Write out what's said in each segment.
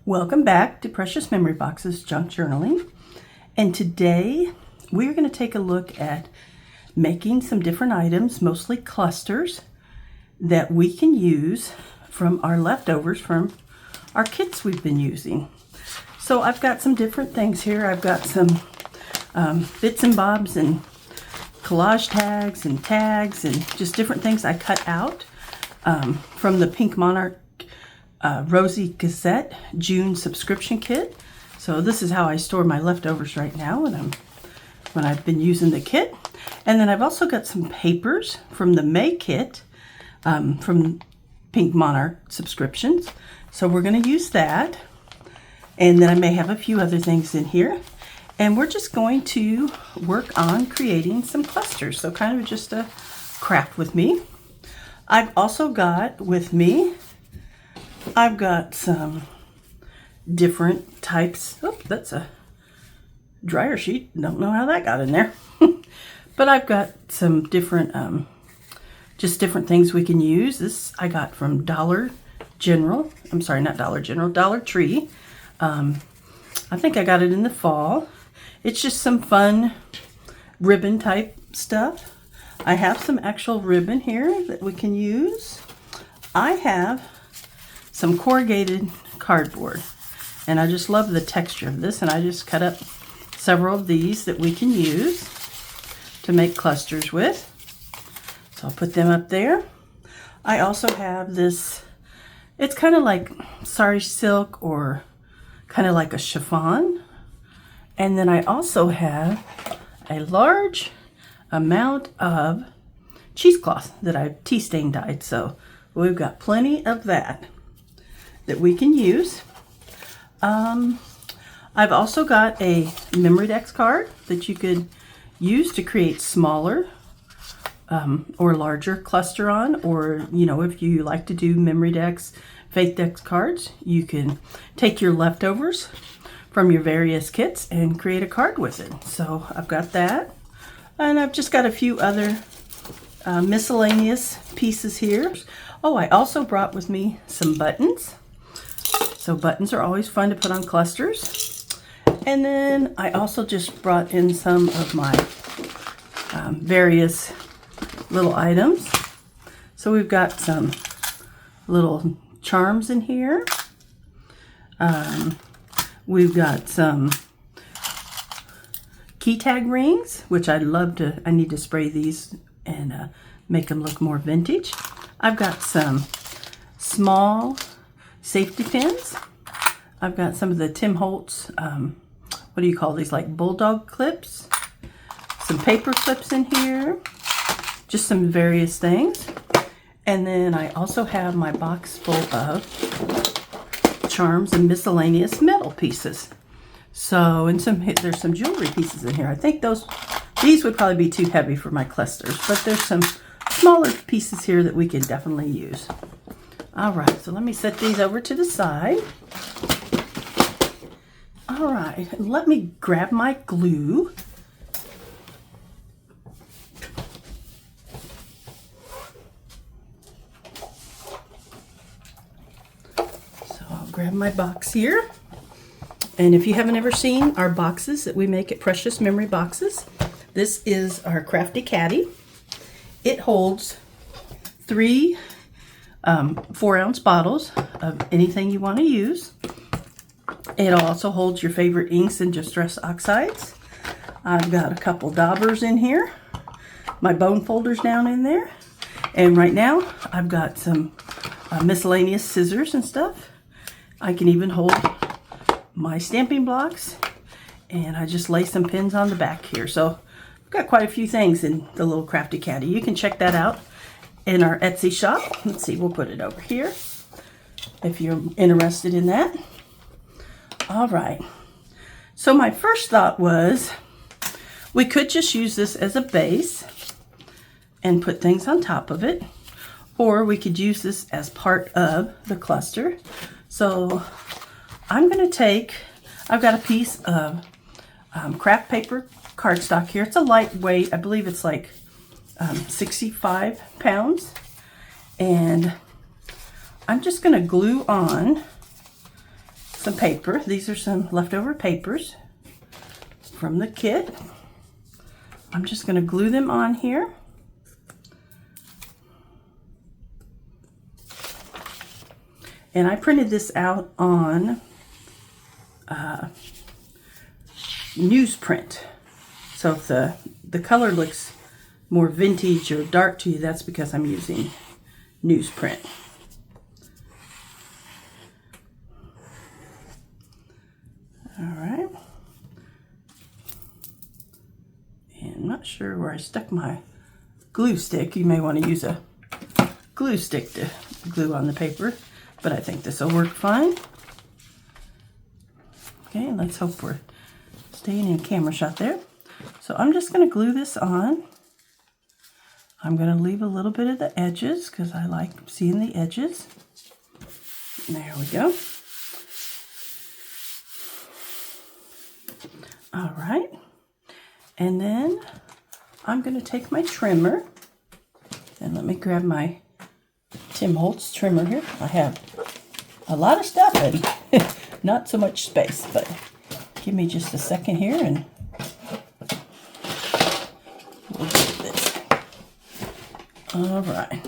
Welcome back to Precious Memory Box's Junk Journaling. And today we're going to take a look at making some different items, mostly clusters, that we can use from our leftovers from our kits we've been using. So I've got some different things here. I've got some bits and bobs and collage tags and just different things I cut out from the Pink Monarch Rosie Gazette June subscription kit. So this is how I store my leftovers right now when I've been using the kit. And then I've also got some papers from the May kit from Pink Monarch subscriptions. So we're going to use that. And then I may have a few other things in here. And we're just going to work on creating some clusters. So kind of just a craft with me. I've also got with me, I've got some different types. Oh, that's a dryer sheet. Don't know how that got in there. But I've got some different, just different things we can use. This I got from Dollar General. I'm sorry, not Dollar General, Dollar Tree. I think I got it in the fall. It's just some fun ribbon type stuff. I have some actual ribbon here that we can use. I have some corrugated cardboard, and I just love the texture of this, and I just cut up several of these that we can use to make clusters with. So I'll put them up there. I also have this, it's kind of like sari silk or kind of like a chiffon. And then I also have a large amount of cheesecloth that I've tea stain dyed. So we've got plenty of that we can use. I've also got a Memorydex card that you could use to create smaller or larger cluster on, or if you like to do Memorydex, Faithdex cards, you can take your leftovers from your various kits and create a card with it. So I've got that, and I've just got a few other miscellaneous pieces here. Oh, I also brought with me some buttons. So buttons are always fun to put on clusters. And then I also just brought in some of my various little items. So we've got some little charms in here. We've got some key tag rings, which I need to spray these and make them look more vintage. I've got some small safety pins. I've got some of the Tim Holtz, what do you call these, like bulldog clips. Some paper clips in here. Just some various things. And then I also have my box full of charms and miscellaneous metal pieces. So, and there's some jewelry pieces in here. I think these would probably be too heavy for my clusters, but there's some smaller pieces here that we can definitely use. All right, so let me set these over to the side. All right, let me grab my glue. So I'll grab my box here. And if you haven't ever seen our boxes that we make at Precious Memory Boxes, this is our Crafty Caddy. It holds 3 4-ounce bottles of anything you want to use. It also holds your favorite inks and distress oxides. I've got a couple daubers in here, my bone folders down in there, and right now I've got some miscellaneous scissors and stuff. I can even hold my stamping blocks, and I just lay some pins on the back here. So I've got quite a few things in the little Crafty Caddy. You can check that out in our Etsy shop. Let's see, we'll put it over here if you're interested in that. All right. So my first thought was we could just use this as a base and put things on top of it, or we could use this as part of the cluster. So I'm going to I've got a piece of craft paper cardstock here. It's a lightweight, I believe it's like 65 pounds, and I'm just going to glue on some paper. These are some leftover papers from the kit. I'm just going to glue them on here. And I printed this out on newsprint. So if the color looks more vintage or dark to you, that's because I'm using newsprint. All right. And I'm not sure where I stuck my glue stick. You may want to use a glue stick to glue on the paper, but I think this will work fine. Okay, let's hope we're staying in camera shot there. So I'm just going to glue this on. I'm going to leave a little bit of the edges because I like seeing the edges. There we go. All right. And then I'm going to take my trimmer, and let me grab my Tim Holtz trimmer here. I have a lot of stuff and not so much space, but give me just a second here and we'll do this. All right.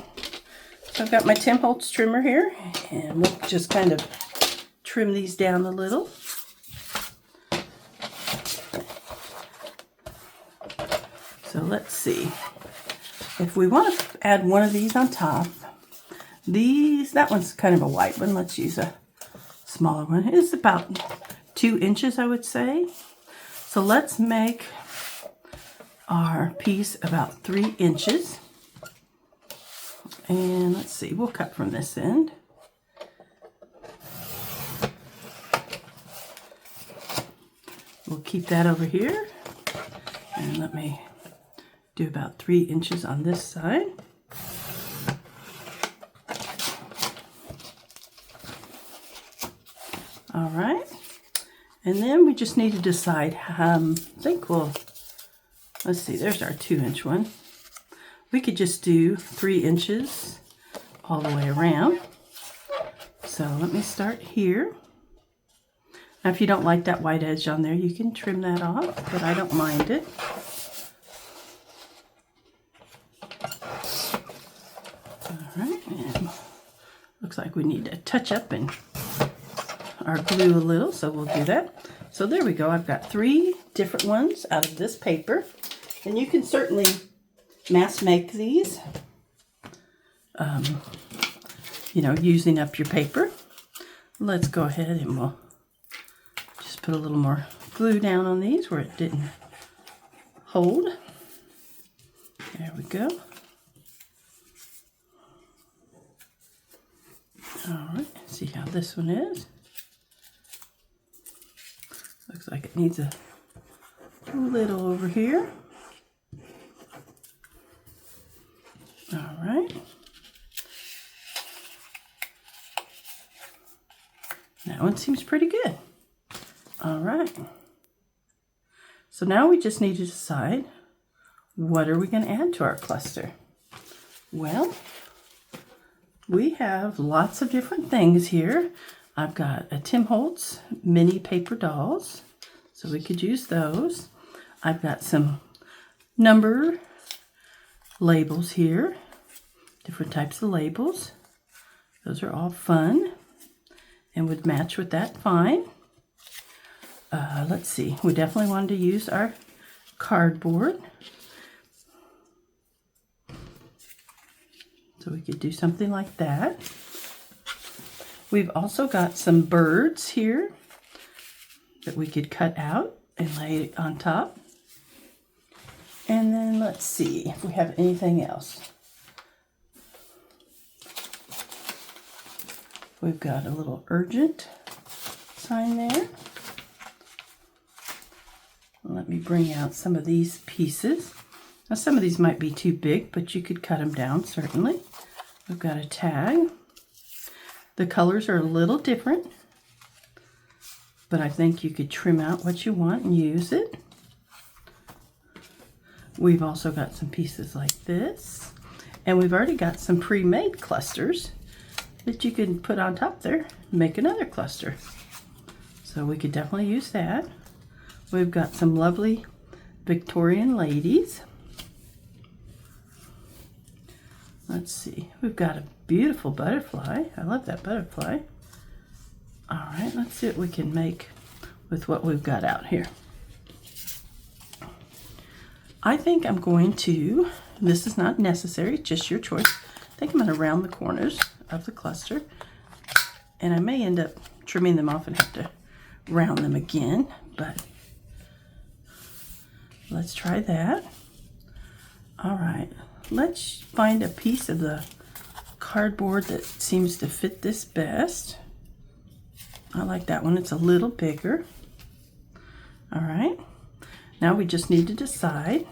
So I've got my Tim Holtz trimmer here, and we'll just kind of trim these down a little. So let's see. If we want to add one of these on top, that one's kind of a white one. Let's use a smaller one. It's about 2 inches, I would say. So let's make our piece about 3 inches. And let's see, we'll cut from this end. We'll keep that over here. And let me do about 3 inches on this side. All right. And then we just need to decide, I think let's see, there's our 2-inch one. We could just do 3 inches all the way around. So let me start here. Now, if you don't like that white edge on there, you can trim that off, but I don't mind it. All right, and looks like we need to touch up and our glue a little, so we'll do that. So there we go. I've got 3 different ones out of this paper, and you can certainly mass make these, using up your paper. Let's go ahead and we'll just put a little more glue down on these where it didn't hold. There we go. All right, see how this one is. Looks like it needs a little over here. All right. That one seems pretty good. All right. So now we just need to decide, what are we going to add to our cluster? Well, we have lots of different things here. I've got a Tim Holtz mini paper dolls, so we could use those. I've got some number labels here, different types of labels. Those are all fun and would match with that fine. Let's see, we definitely wanted to use our cardboard. So we could do something like that. We've also got some birds here that we could cut out and lay on top. And then let's see if we have anything else. We've got a little urgent sign there. Let me bring out some of these pieces. Now some of these might be too big, but you could cut them down certainly. We've got a tag. The colors are a little different, but I think you could trim out what you want and use it. We've also got some pieces like this, and we've already got some pre-made clusters that you can put on top there and make another cluster. So we could definitely use that. We've got some lovely Victorian ladies. Let's see, we've got a beautiful butterfly. I love that butterfly. All right, let's see what we can make with what we've got out here. I think I'm going to, this is not necessary, just your choice. I think I'm going to round the corners of the cluster, and I may end up trimming them off and have to round them again, but let's try that. All right, let's find a piece of the cardboard that seems to fit this best. I like that one, it's a little bigger. All right, now we just need to decide,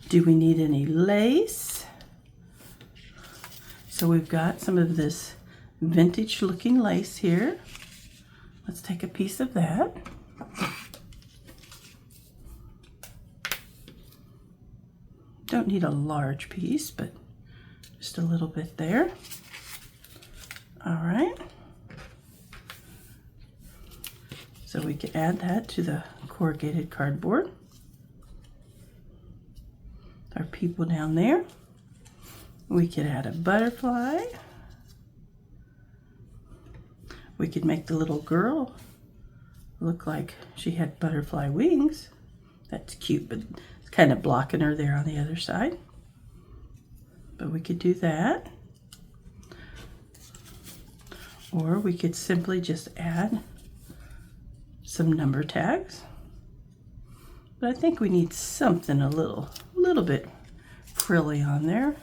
do we need any lace? So we've got some of this vintage looking lace here. Let's take a piece of that. Don't need a large piece, but just a little bit there. All right. So we could add that to the corrugated cardboard. Our people down there. We could add a butterfly. We could make the little girl look like she had butterfly wings. That's cute, but it's kind of blocking her there on the other side. But we could do that. Or we could simply just add some number tags. But I think we need something a little bit frilly on there.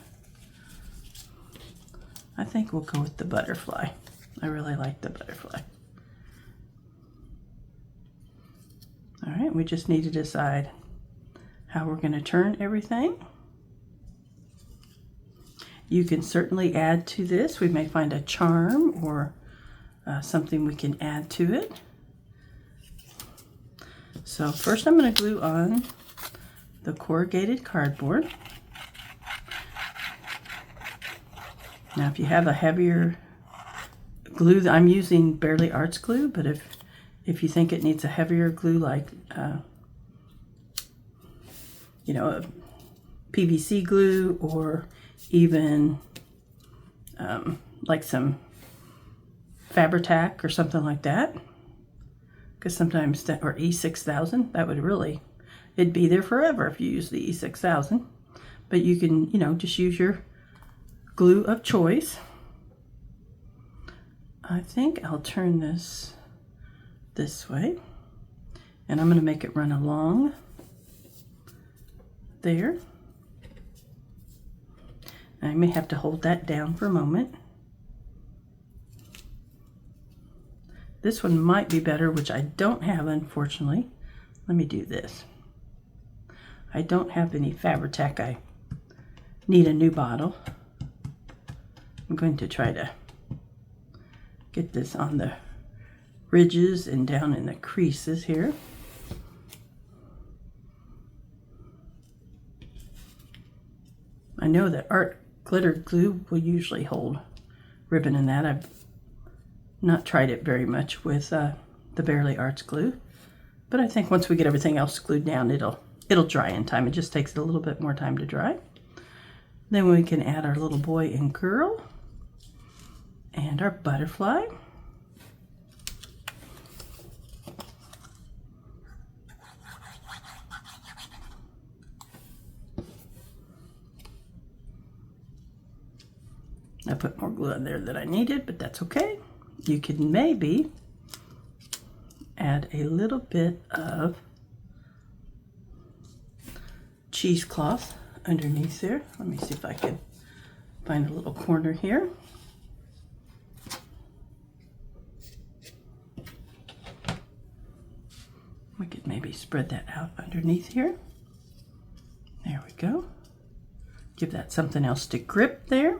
I think we'll go with the butterfly. I really like the butterfly. All right, we just need to decide how we're going to turn everything. You can certainly add to this. We may find a charm or something we can add to it. So first I'm going to glue on the corrugated cardboard. Now if you have a heavier glue, I'm using Barely Arts glue, but if you think it needs a heavier glue like you know, a PVC glue, or even like some Fabri-Tac or something like that, because sometimes that, or E6000, that would really, it'd be there forever if you use the E6000. But you can, you know, just use your glue of choice. I think I'll turn this way, and I'm going to make it run along there. I may have to hold that down for a moment. This one might be better, which I don't have, unfortunately. Let me do this. I don't have any Fabri-Tac. I need a new bottle. I'm going to try to get this on the ridges and down in the creases here. I know that art glitter glue will usually hold ribbon in that. I've not tried it very much with the Barely Arts glue, but I think once we get everything else glued down, it'll dry in time. It just takes a little bit more time to dry. Then we can add our little boy and girl and our butterfly. I put more glue on there than I needed, but that's okay. You could maybe add a little bit of cheesecloth underneath there. Let me see if I can find a little corner here. We could maybe spread that out underneath here. There we go. Give that something else to grip there.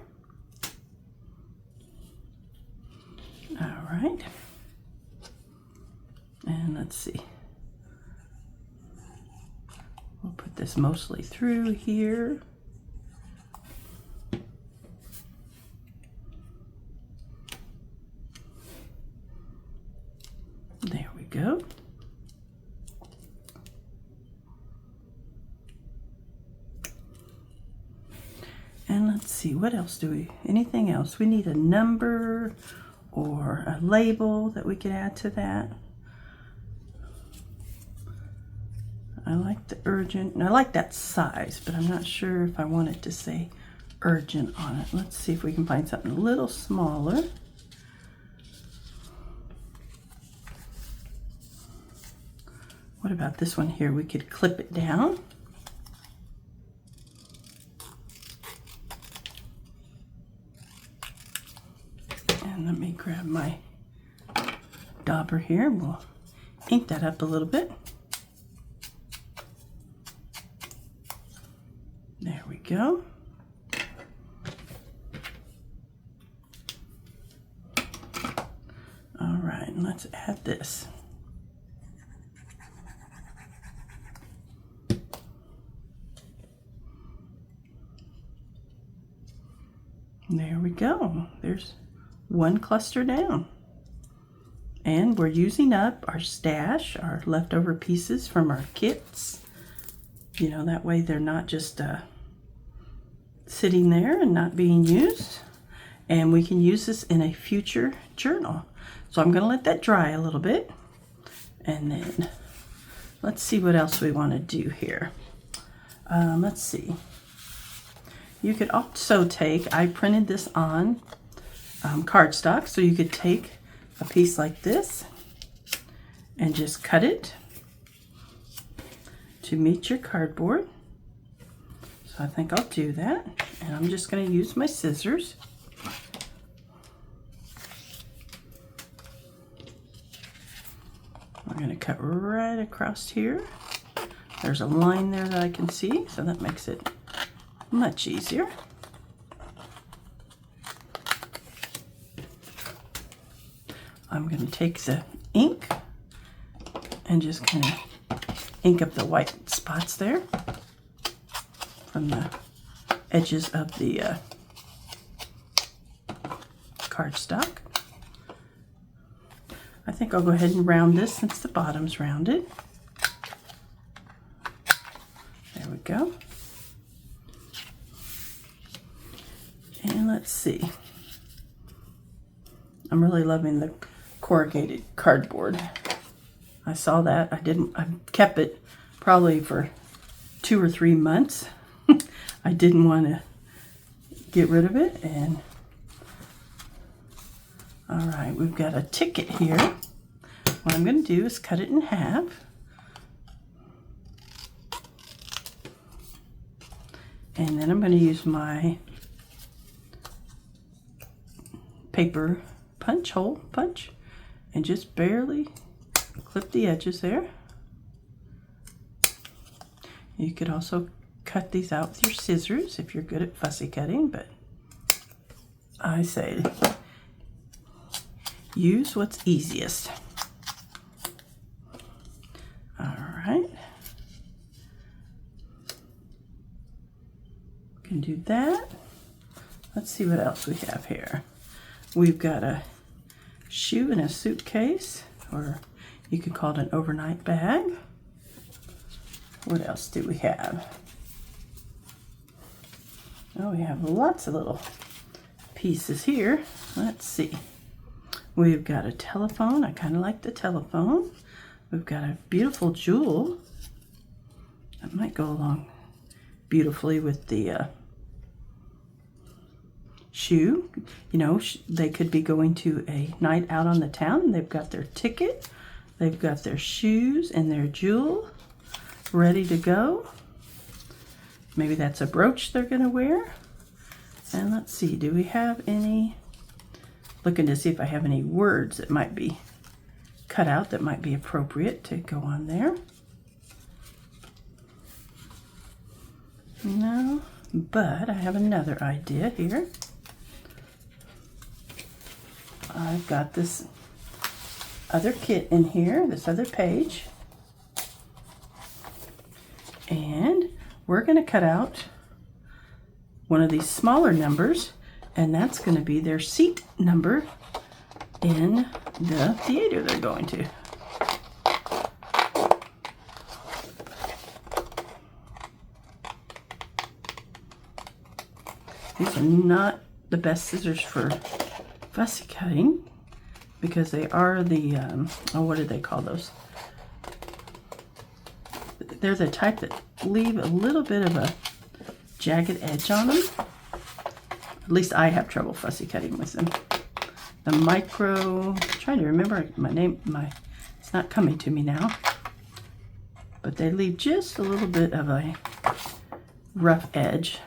All right. And let's see. We'll put this mostly through here. There we go. go. And let's see, what else do we, anything else? We need a number or a label that we could add to that. I like the urgent, and I like that size, but I'm not sure if I want it to say urgent on it. Let's see if we can find something a little smaller. What about this one here? We could clip it down. And let me grab my dauber here and we'll ink that up a little bit. There we go. All right, and let's add this. There we go. There's one cluster down. And we're using up our stash, our leftover pieces from our kits. You know, that way they're not just sitting there and not being used. And we can use this in a future journal. So I'm going to let that dry a little bit. And then let's see what else we want to do here. Let's see. You could also take, I printed this on cardstock, so you could take a piece like this and just cut it to meet your cardboard. So I think I'll do that, and I'm just going to use my scissors. We're going to cut right across here. There's a line there that I can see, so that makes it much easier. I'm going to take the ink and just kind of ink up the white spots there from the edges of the cardstock. I think I'll go ahead and round this since the bottom's rounded. There we go. And let's see. I'm really loving the corrugated cardboard. I saw that. I kept it probably for 2 or 3 months. I didn't want to get rid of it. And all right, we've got a ticket here. What I'm going to do is cut it in half. And then I'm going to use my paper hole punch and just barely clip the edges there. You could also cut these out with your scissors if you're good at fussy cutting, but I say use what's easiest. All right. Can do that. Let's see what else we have here. We've got a shoe in a suitcase, or you could call it an overnight bag. What else do we have? Oh, we have lots of little pieces here. Let's see. We've got a telephone. I kind of like the telephone. We've got a beautiful jewel. That might go along beautifully with the shoe. You know, they could be going to a night out on the town. They've got their ticket, they've got their shoes and their jewel ready to go. Maybe that's a brooch they're going to wear. And let's see, do we have any, looking to see if I have any words that might be cut out that might be appropriate to go on there. No, but I have another idea here. I've got this other kit in here, this other page, and we're going to cut out one of these smaller numbers, and that's going to be their seat number in the theater they're going to. These are not the best scissors for fussy cutting because they are the, what do they call those? They're the type that leave a little bit of a jagged edge on them. At least I have trouble fussy cutting with them. The micro, I'm trying to remember my name, it's not coming to me now. But they leave just a little bit of a rough edge.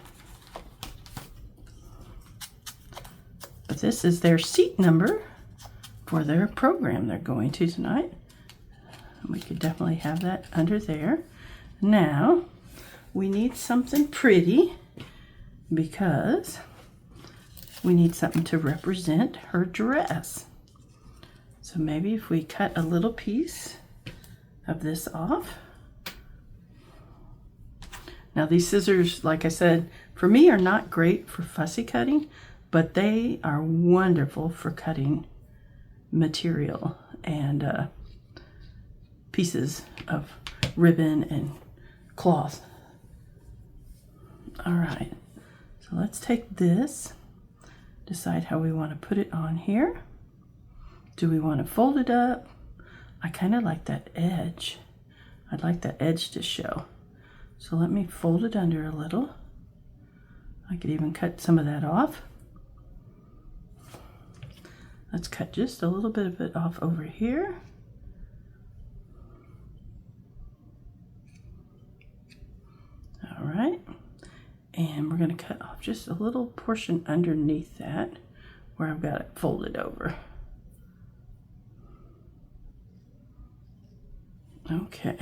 But this is their seat number for their program they're going to tonight. We could definitely have that under there. Now, we need something pretty because we need something to represent her dress. So maybe if we cut a little piece of this off. Now these scissors, like I said, for me are not great for fussy cutting, but they are wonderful for cutting material and pieces of ribbon and cloth. All right, so let's take this, decide how we want to put it on here. Do we want to fold it up? I kind of like that edge. I'd like that edge to show. So let me fold it under a little. I could even cut some of that off. Let's cut just a little bit of it off over here. All right. And we're going to cut off just a little portion underneath that where I've got it folded over. Okay.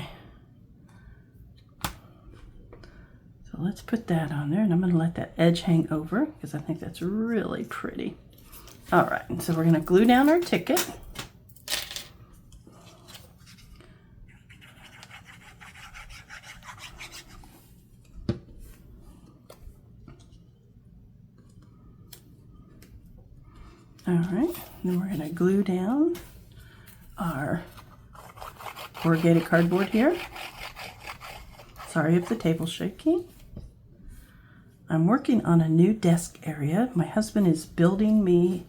So let's put that on there, and I'm going to let that edge hang over because I think that's really pretty. All right, and so we're going to glue down our ticket. All right, then we're going to glue down our corrugated cardboard here. Sorry if the table's shaking. I'm working on a new desk area. My husband is building me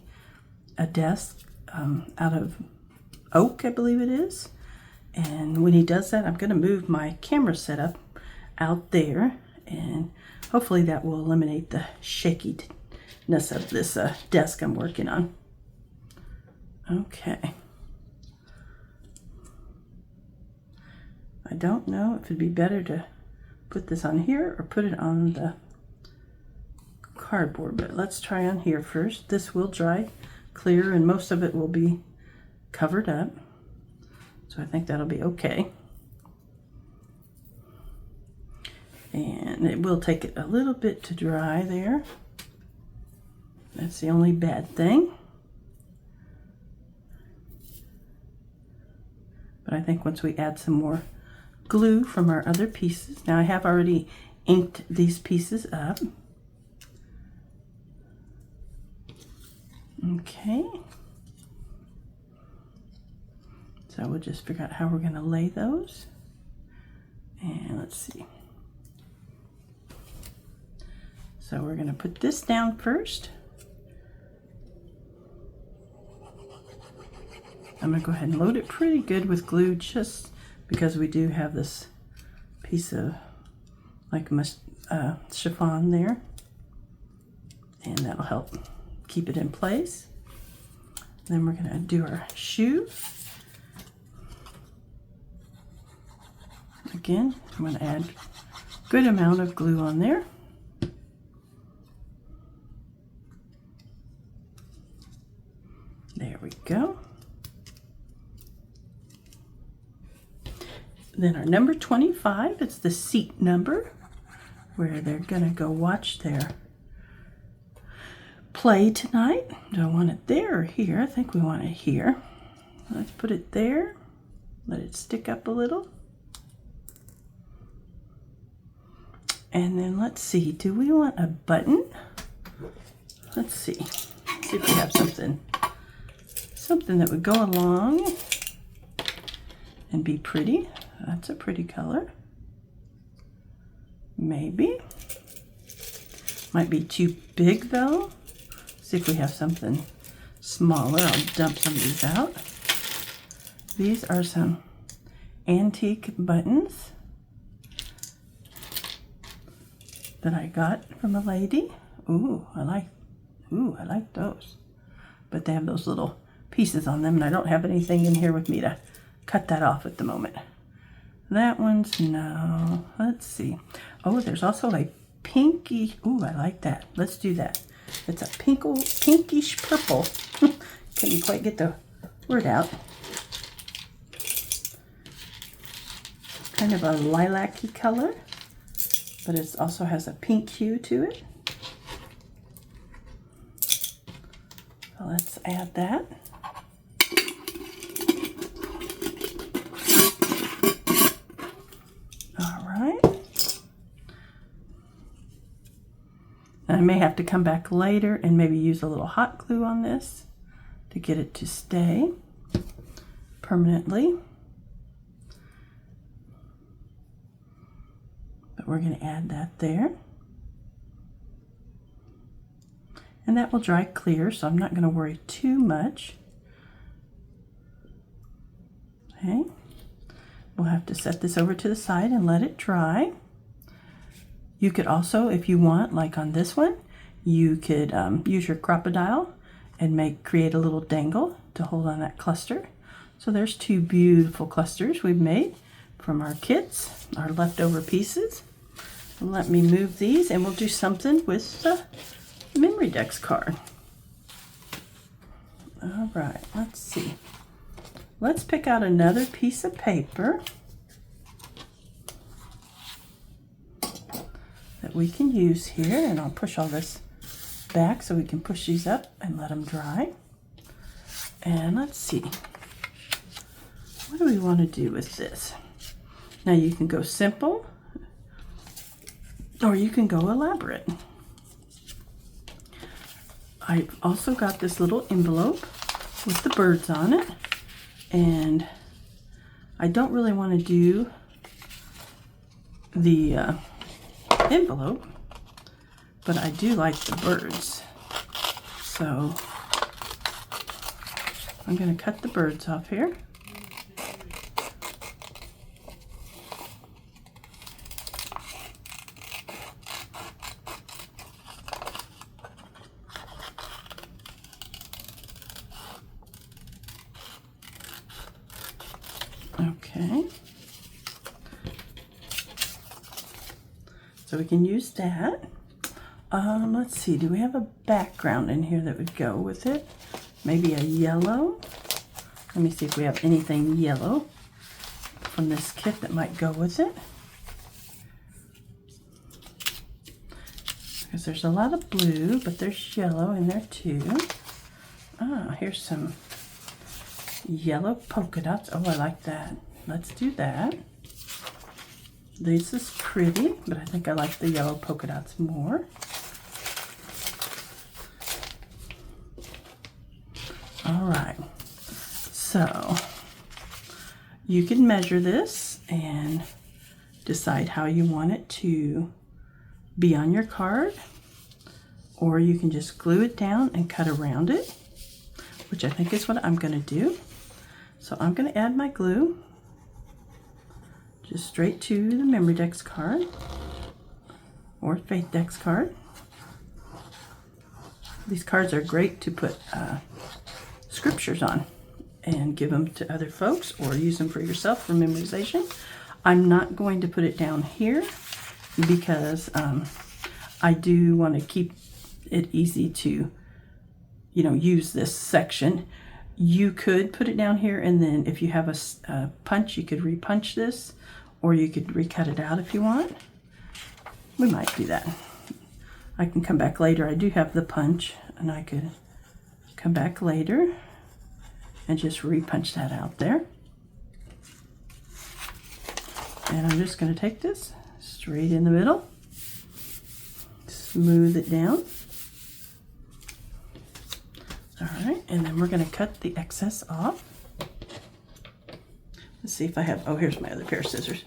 a desk out of oak, I believe it is. And when he does that, I'm going to move my camera setup out there, and hopefully that will eliminate the shakiness of this desk I'm working on. Okay. I don't know if it'd be better to put this on here or put it on the cardboard, but let's try on here first. This will dry clear and most of it will be covered up, so I think that'll be okay. And it will take it a little bit to dry there. That's the only bad thing. But I think once we add some more glue from our other pieces, now I have already inked these pieces up. Okay. So we'll just figure out how we're going to lay those. And let's see. So we're going to put this down first. I'm going to go ahead and load it pretty good with glue just because we do have this piece of like chiffon there. And that'll help keep it in place. Then we're going to do our shoe. Again, I'm going to add a good amount of glue on there. There we go. Then our number 25, it's the seat number where they're going to go watch their play tonight. Do I want it there or here? I think we want it here. Let's put it there. Let it stick up a little. And then let's see, do we want a button? Let's see. Let's see if we have something that would go along and be pretty. That's a pretty color. Maybe. Might be too big though. See if we have something smaller. I'll dump some of these out. These are some antique buttons that I got from a lady. Ooh, I like those. But they have those little pieces on them, and I don't have anything in here with me to cut that off at the moment. That one's no. Let's see. Oh, there's also a pinky. Ooh, I like that. Let's do that. It's a pinkish purple. Couldn't quite get the word out. Kind of a lilac-y color, but it also has a pink hue to it. So let's add that. All right. And I may have to come back later and maybe use a little hot glue on this to get it to stay permanently. But we're going to add that there. And that will dry clear, so I'm not going to worry too much. Okay. We'll have to set this over to the side and let it dry. You could also, if you want, like on this one, you could use your crocodile and create a little dangle to hold on that cluster. So there's two beautiful clusters we've made from our kits, our leftover pieces. Let me move these and we'll do something with the Memorydex card. All right, let's see. Let's pick out another piece of paper that we can use here, and I'll push all this back so we can push these up and let them dry. And let's see. What do we want to do with this? Now you can go simple or you can go elaborate. I've also got this little envelope with the birds on it, and I don't really want to do the envelope, but I do like the birds, so I'm going to cut the birds off here. Okay, so we can use that. Let's see, do we have a background in here that would go with it? Maybe a yellow. Let me see if we have anything yellow from this kit that might go with it. Because there's a lot of blue, but there's yellow in there too. Ah, here's some yellow polka dots. Oh, I like that. Let's do that. This is pretty, but I think I like the yellow polka dots more. All right, so you can measure this and decide how you want it to be on your card, or you can just glue it down and cut around it, which I think is what I'm going to do. So I'm going to add my glue just straight to the Memorydex card or FaithDex card. These cards are great to put scriptures on and give them to other folks or use them for yourself for memorization. I'm not going to put it down here because I do want to keep it easy to, use this section. You could put it down here, and then if you have a punch, you could repunch this, or you could recut it out if you want. We might do that. I can come back later. I do have the punch, and I could come back later and just repunch that out there. And I'm just going to take this straight in the middle, smooth it down. All right, and then we're going to cut the excess off. Let's see if I have, here's my other pair of scissors.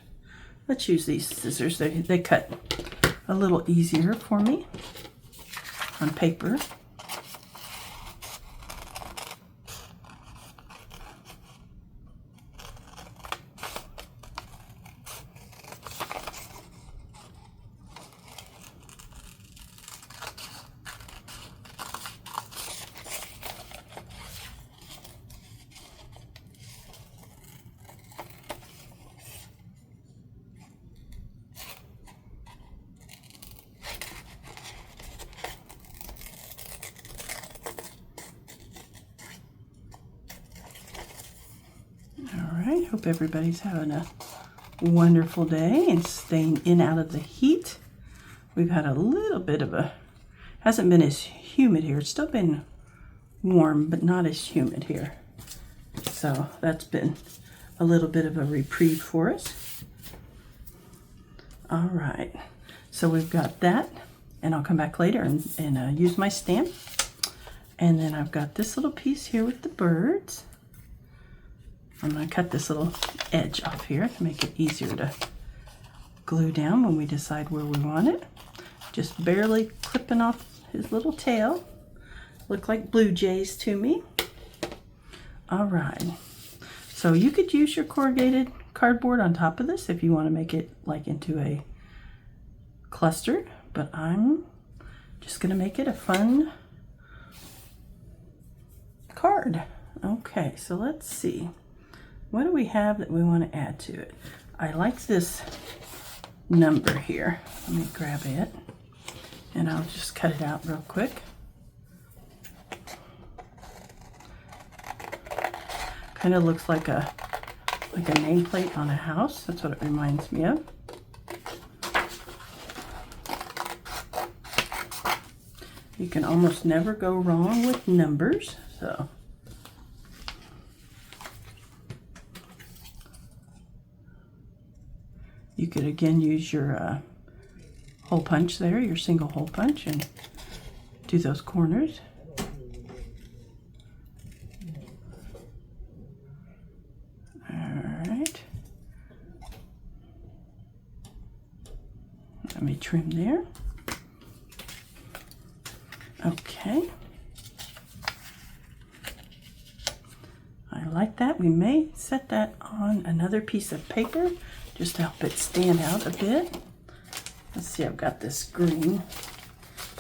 Let's use these scissors. They cut a little easier for me. on paper. All right, hope everybody's having a wonderful day and staying in out of the heat. We've had a little bit of hasn't been as humid here. It's still been warm, but not as humid here. So that's been a little bit of a reprieve for us. All right, so we've got that, and I'll come back later and use my stamp. And then I've got this little piece here with the birds. I'm going to cut this little edge off here to make it easier to glue down when we decide where we want it. Just barely clipping off his little tail. Look like blue jays to me. All right. So you could use your corrugated cardboard on top of this if you want to make it like into a cluster, but I'm just going to make it a fun card. Okay, so let's see. What do we have that we want to add to it? I like this number here. Let me grab it, and I'll just cut it out real quick. Kind of looks like a nameplate on a house. That's what it reminds me of. You can almost never go wrong with numbers, so. You could again use your hole punch there, your single hole punch, and do those corners. All right. Let me trim there. Okay. I like that. We may set that on another piece of paper just to help it stand out a bit. Let's see, I've got this green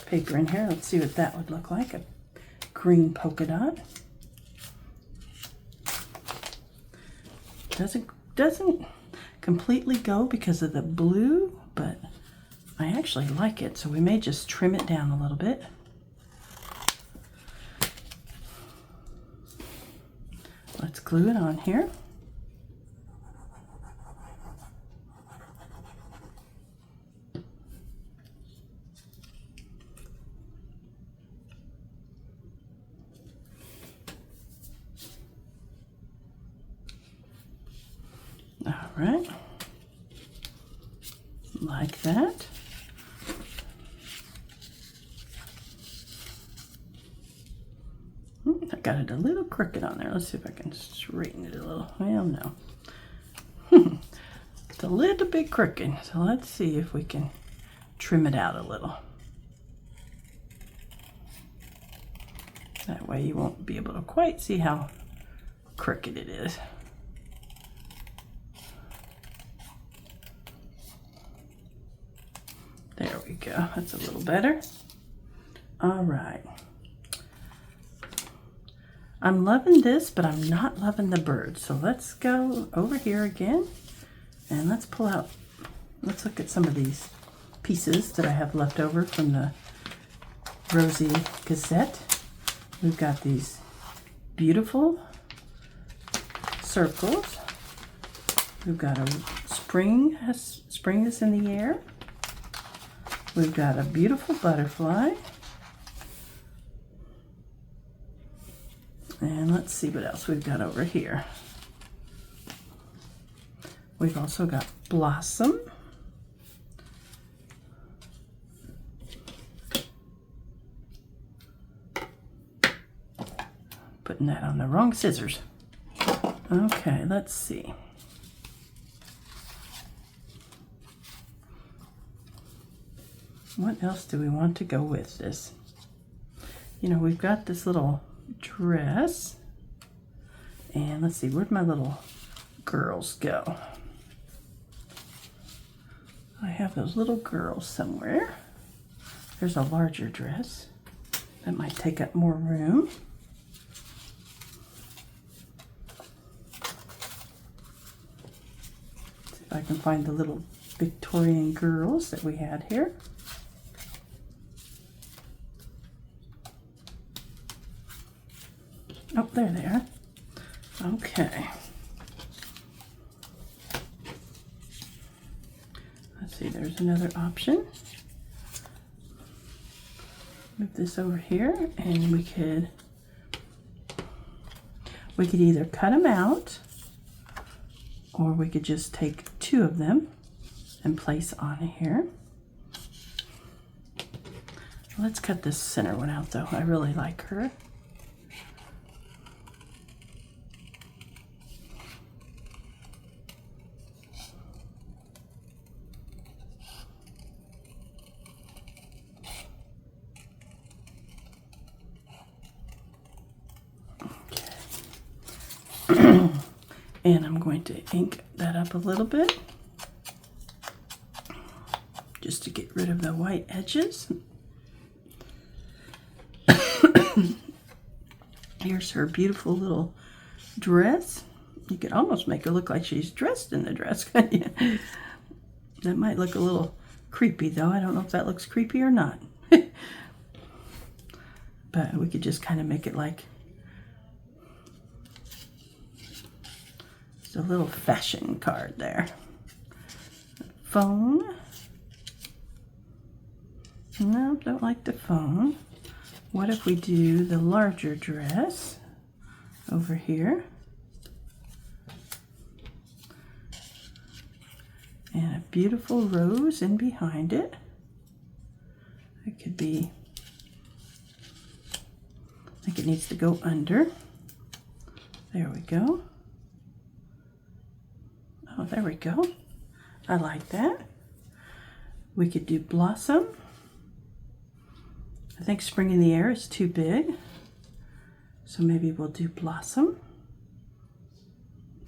paper in here. Let's see what that would look like, a green polka dot. Doesn't completely go because of the blue, but I actually like it, so we may just trim it down a little bit. Let's glue it on here. All right, like that. I got it a little crooked on there. Let's see if I can straighten it a little. Well, no. It's a little bit crooked, so let's see if we can trim it out a little. That way you won't be able to quite see how crooked it is. There we go. That's a little better. All right. I'm loving this, but I'm not loving the bird. So let's go over here again and let's pull out, let's look at some of these pieces that I have left over from the Rosie Gazette. We've got these beautiful circles. We've got a spring is in the air. We've got a beautiful butterfly. And let's see what else we've got over here. We've also got blossom. Putting that on the wrong scissors. Okay, let's see. What else do we want to go with this? you know, we've got this little dress. And let's see, where'd my little girls go? I have those little girls somewhere. There's a larger dress that might take up more room. See if I can find the little Victorian girls that we had here. Oh, there they are. Okay. Let's see, there's another option. Move this over here, and we could either cut them out, or we could just take two of them and place on here. Let's cut this center one out though. I really like her. And I'm going to ink that up a little bit just to get rid of the white edges. Here's her beautiful little dress. You could almost make her look like she's dressed in the dress, couldn't you? That might look a little creepy though. I don't know if that looks creepy or not. But we could just kind of make it like a little fashion card there. Phone. No, don't like the phone. What if we do the larger dress over here? And a beautiful rose in behind it. It could be, I think it needs to go under. There we go. Oh, there we go. I like that. We could do blossom. I think spring in the air is too big. So maybe we'll do blossom.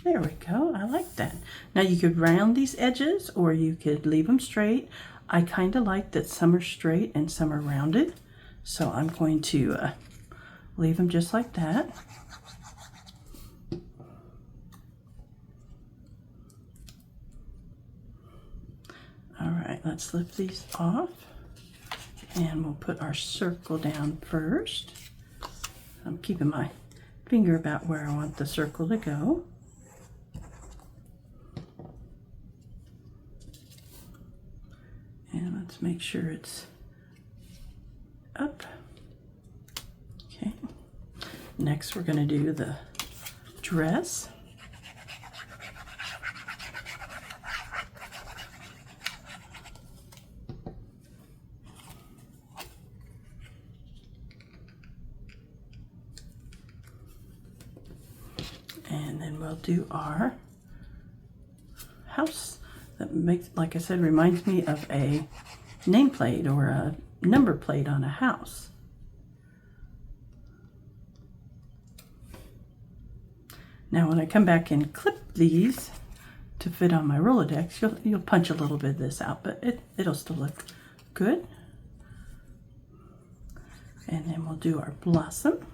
There we go. I like that. Now you could round these edges or you could leave them straight. I kind of like that some are straight and some are rounded. So I'm going to leave them just like that. All right, let's lift these off, and we'll put our circle down first. I'm keeping my finger about where I want the circle to go. And let's make sure it's up. Okay. Next, we're going to do the dress. And then we'll do our house. That makes, like I said, reminds me of a nameplate or a number plate on a house. Now when I come back and clip these to fit on my Rolodex, you'll punch a little bit of this out, but it'll still look good. And then we'll do our blossom.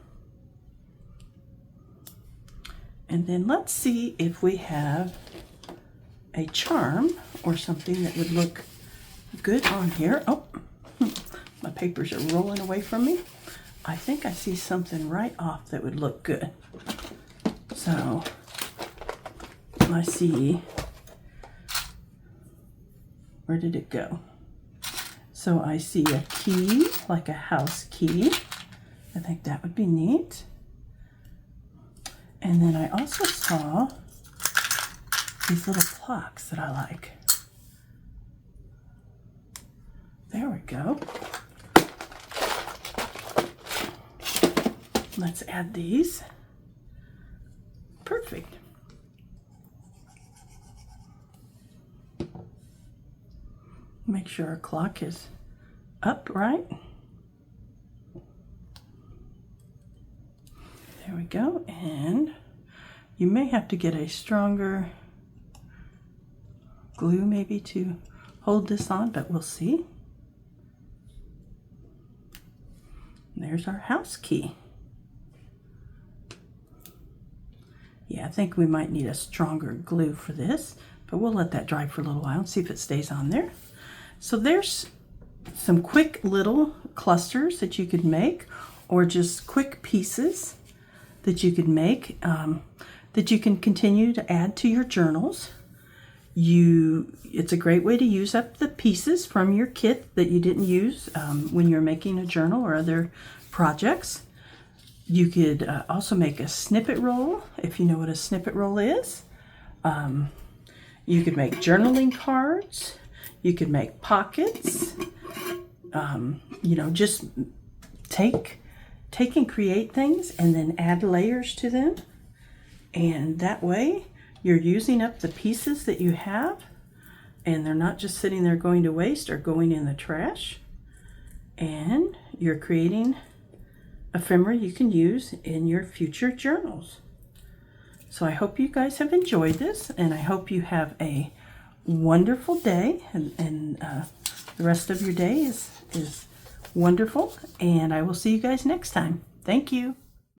And then let's see if we have a charm or something that would look good on here. Oh, my papers are rolling away from me. I think I see something right off that would look good. So I see, where did it go? So I see a key, like a house key. I think that would be neat. And then I also saw these little clocks that I like. There we go. Let's add these. Perfect. Make sure our clock is upright. go. And you may have to get a stronger glue maybe to hold this on, but we'll see. There's our house key. Yeah, I think we might need a stronger glue for this, but we'll let that dry for a little while and see if it stays on there. So there's some quick little clusters that you could make, or just quick pieces that you could make that you can continue to add to your journals. It's a great way to use up the pieces from your kit that you didn't use when you're making a journal or other projects. You could also make a snippet roll, if you know what a snippet roll is. You could make journaling cards. You could make pockets. You know, just take and create things and then add layers to them. And that way you're using up the pieces that you have, and they're not just sitting there going to waste or going in the trash. And you're creating ephemera you can use in your future journals. So I hope you guys have enjoyed this, and I hope you have a wonderful day, and the rest of your day is wonderful, and I will see you guys next time. Thank you.